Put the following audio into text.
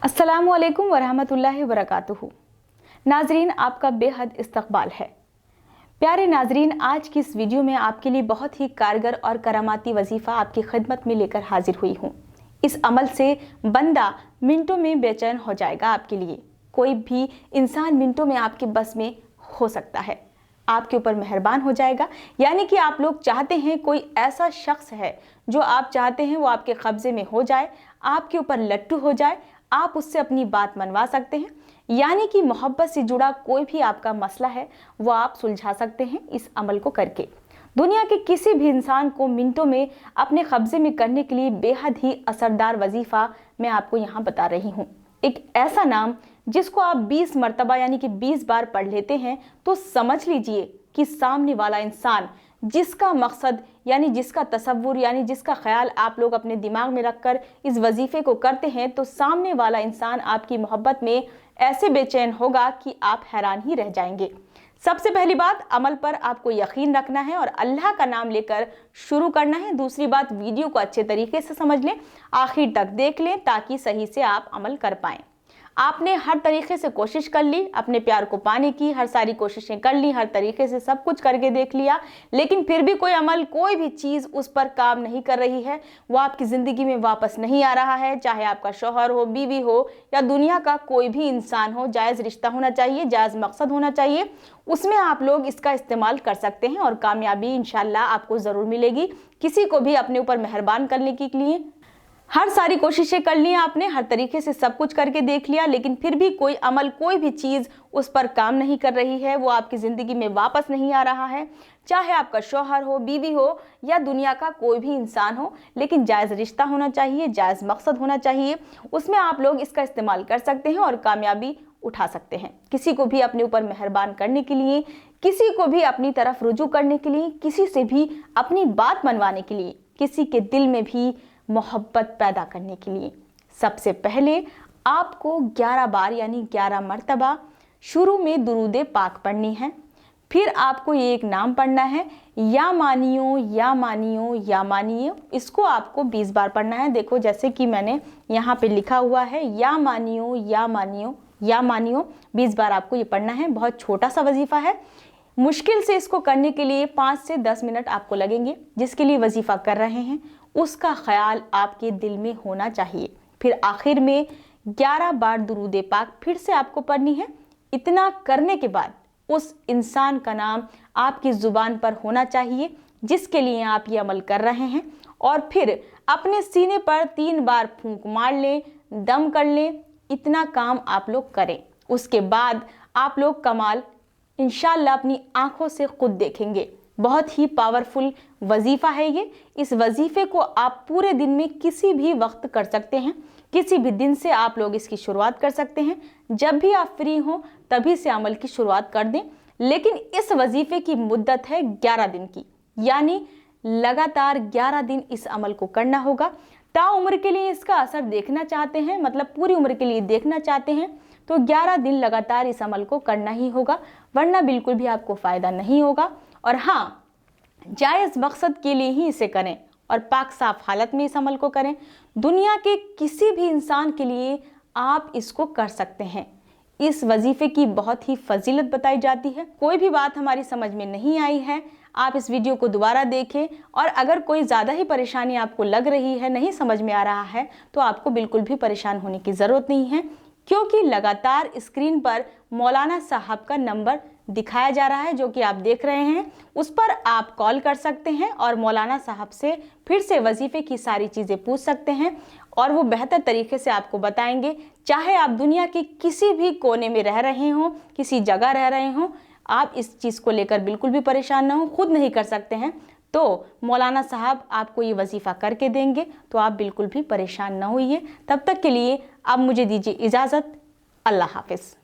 अस्सलामुअलैकुम वरहमतुल्लाहि वबरकातुहू। नाजरीन, आपका बेहद इस्तकबाल है। प्यारे नाजरीन, आज की इस वीडियो में आपके लिए बहुत ही कारगर और करामाती वजीफ़ा आपकी खिदमत में लेकर हाजिर हुई हूँ। इस अमल से बंदा मिनटों में बेचैन हो जाएगा। आपके लिए कोई भी इंसान मिनटों में आपके बस में हो सकता है, आपके ऊपर मेहरबान हो जाएगा। यानी कि आप लोग चाहते हैं कोई ऐसा शख्स है जो आप चाहते हैं वो आपके कब्जे में हो जाए, आपके ऊपर लट्टू हो जाए, आप उससे अपनी बात मनवा सकते हैं। यानी कि मोहब्बत से जुड़ा कोई भी आपका मसला है वो आप सुलझा सकते हैं इस अमल को करके। दुनिया के किसी भी इंसान को मिनटों में अपने कब्जे में करने के लिए बेहद ही असरदार वजीफ़ा मैं आपको यहाँ बता रही हूँ। एक ऐसा नाम जिसको आप 20 मरतबा यानी कि 20 बार पढ़ लेते हैं तो समझ लीजिए कि सामने वाला इंसान जिसका मकसद यानी जिसका तसव्वुर यानी जिसका ख्याल आप लोग अपने दिमाग में रखकर इस वजीफे को करते हैं, तो सामने वाला इंसान आपकी मोहब्बत में ऐसे बेचैन होगा कि आप हैरान ही रह जाएंगे। सबसे पहली बात, अमल पर आपको यकीन रखना है और अल्लाह का नाम लेकर शुरू करना है। दूसरी बात, वीडियो को अच्छे तरीके से समझ लें, आखिर तक देख लें ताकि सही से आप अमल कर पाएं। आपने हर तरीके से कोशिश कर ली, अपने प्यार को पाने की हर सारी कोशिशें कर ली, हर तरीके से सब कुछ करके देख लिया, लेकिन फिर भी कोई अमल, कोई भी चीज़ उस पर काम नहीं कर रही है, वो आपकी ज़िंदगी में वापस नहीं आ रहा है। चाहे आपका शौहर हो, बीवी हो या दुनिया का कोई भी इंसान हो, जायज़ रिश्ता होना चाहिए, जायज़ मकसद होना चाहिए, उसमें आप लोग इसका इस्तेमाल कर सकते हैं और कामयाबी इंशाल्लाह आपको ज़रूर मिलेगी। किसी को भी अपने ऊपर मेहरबान करने के लिए हर सारी कोशिशें कर ली आपने, हर तरीके से सब कुछ करके देख लिया, लेकिन फिर भी कोई अमल, कोई भी चीज़ उस पर काम नहीं कर रही है, वो आपकी ज़िंदगी में वापस नहीं आ रहा है। चाहे आपका शौहर हो, बीवी हो या दुनिया का कोई भी इंसान हो, लेकिन जायज़ रिश्ता होना चाहिए, जायज़ मकसद होना चाहिए, उसमें आप लोग इसका इस्तेमाल कर सकते हैं और कामयाबी उठा सकते हैं। किसी को भी अपने ऊपर मेहरबान करने के लिए, किसी को भी अपनी तरफ रुजू करने के लिए, किसी से भी अपनी बात मनवाने के लिए, किसी के दिल में भी मोहब्बत पैदा करने के लिए सबसे पहले आपको 11 बार यानी 11 मरतबा शुरू में दुरूद पाक पढ़नी है। फिर आपको ये एक नाम पढ़ना है, या मानियो या मानियो या मानियो। इसको आपको 20 बार पढ़ना है। देखो जैसे कि मैंने यहाँ पे लिखा हुआ है, या मानियो या मानियो या मानियो। 20 बार आपको ये पढ़ना है। बहुत छोटा सा वजीफ़ा है, मुश्किल से इसको करने के लिए 5 से 10 मिनट आपको लगेंगे। जिसके लिए वजीफ़ा कर रहे हैं उसका ख्याल आपके दिल में होना चाहिए। फिर आखिर में 11 बार दुरूद पाक फिर से आपको पढ़नी है। इतना करने के बाद उस इंसान का नाम आपकी ज़ुबान पर होना चाहिए जिसके लिए आप ये अमल कर रहे हैं, और फिर अपने सीने पर 3 बार फूंक मार लें, दम कर लें। इतना काम आप लोग करें, उसके बाद आप लोग कमाल इंशाअल्लाह अपनी आंखों से खुद देखेंगे। बहुत ही पावरफुल वजीफ़ा है ये। इस वजीफ़े को आप पूरे दिन में किसी भी वक्त कर सकते हैं, किसी भी दिन से आप लोग इसकी शुरुआत कर सकते हैं। जब भी आप फ्री हों तभी से अमल की शुरुआत कर दें, लेकिन इस वजीफ़े की मुद्दत है 11 दिन की, यानी लगातार 11 दिन इस अमल को करना होगा। ताउम्र के लिए इसका असर देखना चाहते हैं, मतलब पूरी उम्र के लिए देखना चाहते हैं, तो 11 दिन लगातार इस अमल को करना ही होगा, वरना बिल्कुल भी आपको फ़ायदा नहीं होगा। और हाँ, जायज़ मकसद के लिए ही इसे करें और पाक साफ हालत में इस अमल को करें। दुनिया के किसी भी इंसान के लिए आप इसको कर सकते हैं। इस वजीफ़े की बहुत ही फजीलत बताई जाती है। कोई भी बात हमारी समझ में नहीं आई है, आप इस वीडियो को दोबारा देखें, और अगर कोई ज़्यादा ही परेशानी आपको लग रही है, नहीं समझ में आ रहा है, तो आपको बिल्कुल भी परेशान होने की ज़रूरत नहीं है, क्योंकि लगातार स्क्रीन पर मौलाना साहब का नंबर दिखाया जा रहा है जो कि आप देख रहे हैं। उस पर आप कॉल कर सकते हैं और मौलाना साहब से फिर से वजीफ़े की सारी चीज़ें पूछ सकते हैं और वो बेहतर तरीके से आपको बताएंगे। चाहे आप दुनिया के किसी भी कोने में रह रहे हों, किसी जगह रह रहे हों, आप इस चीज़ को लेकर बिल्कुल भी परेशान ना हो। खुद नहीं कर सकते हैं तो मौलाना साहब आपको ये वजीफ़ा करके देंगे, तो आप बिल्कुल भी परेशान ना होइए। तब तक के लिए अब मुझे दीजिए इजाज़त। अल्लाह हाफ़िज़।